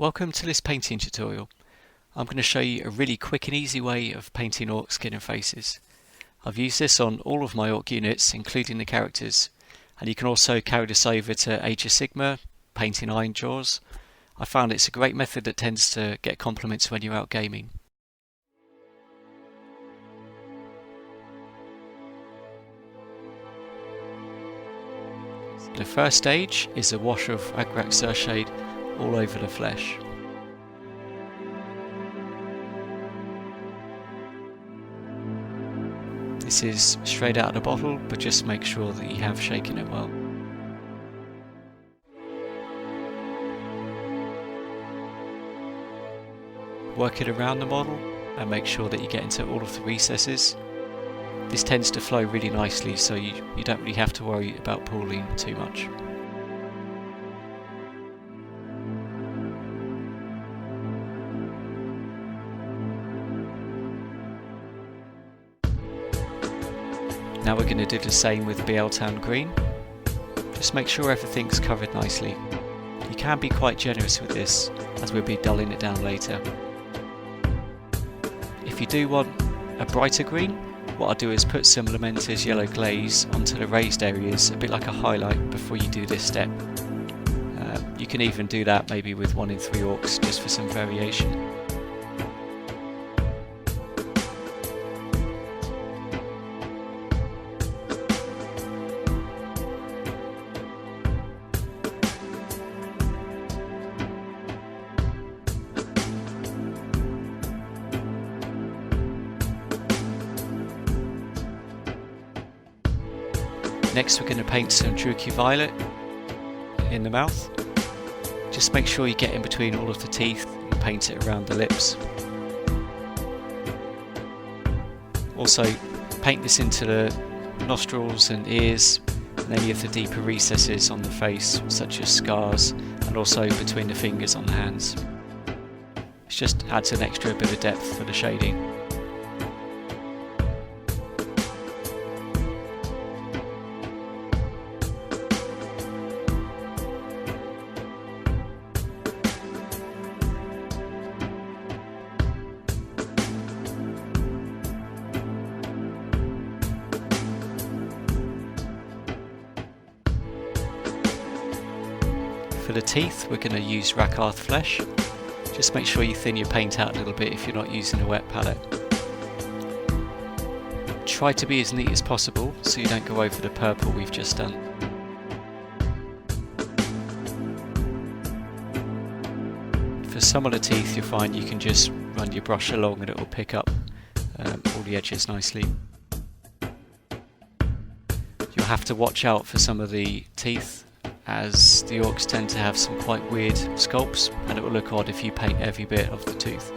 Welcome to this painting tutorial. I'm going to show you a really quick and easy way of painting orc skin and faces. I've used this on all of my orc units, including the characters, and you can also carry this over to Age of Sigmar, painting iron jaws. I found it's a great method that tends to get compliments when you're out gaming. The first stage is a wash of Orruks shade all over the flesh. This is straight out of the bottle, but just make sure that you have shaken it well. Work it around the model and make sure that you get into all of the recesses. This tends to flow really nicely, so you don't really have to worry about pooling too much. Now we're going to do the same with BL Town Green. Just make sure everything's covered nicely. You can be quite generous with this, as we'll be dulling it down later. If you do want a brighter green, what I'll do is put some Lamenter's yellow glaze onto the raised areas, a bit like a highlight before you do this step. You can even do that maybe with 1 in 3 orcs, just for some variation. Next we're going to paint some Druchii Violet in the mouth. Just make sure you get in between all of the teeth and paint it around the lips. Also paint this into the nostrils and ears and any of the deeper recesses on the face, such as scars, and also between the fingers on the hands. It just adds an extra bit of depth for the shading. For the teeth, we're going to use Rakarth flesh. Just make sure you thin your paint out a little bit if you're not using a wet palette. Try to be as neat as possible so you don't go over the purple we've just done. For some of the teeth, you'll find you can just run your brush along and it will pick up all the edges nicely. You'll have to watch out for some of the teeth, as the orcs tend to have some quite weird sculpts, and it will look odd if you paint every bit of the tooth.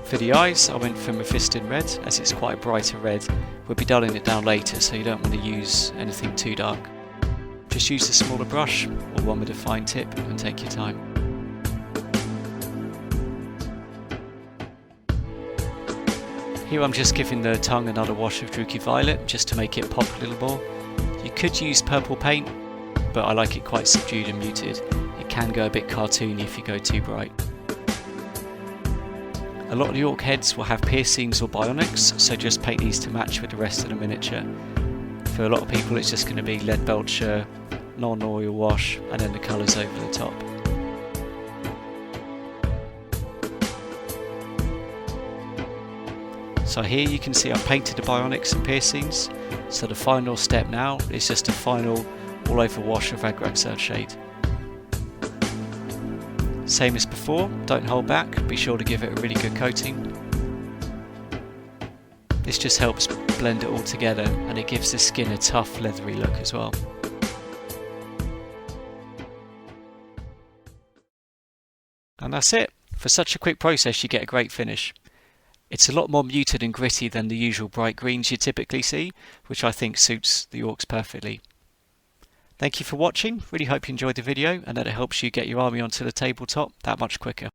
For the eyes, I went for Mephiston red, as it's quite a brighter red. We'll be dulling it down later, so you don't want to use anything too dark. Just use a smaller brush, or one with a fine tip, and take your time. Here I'm just giving the tongue another wash of Druchii Violet, just to make it pop a little more. You could use purple paint, but I like it quite subdued and muted. It can go a bit cartoony if you go too bright. A lot of the orc heads will have piercings or bionics, so just paint these to match with the rest of the miniature. For a lot of people it's just going to be lead belcher, non-oil wash, and then the colours over the top. So here you can see I've painted the bionics and piercings, so the final step now is just a final all over wash of Orruks shade. Same as before, don't hold back, be sure to give it a really good coating. This just helps blend it all together, and it gives the skin a tough leathery look as well. And that's it. For such a quick process you get a great finish. It's a lot more muted and gritty than the usual bright greens you typically see, which I think suits the Orks perfectly. Thank you for watching, really hope you enjoyed the video and that it helps you get your army onto the tabletop that much quicker.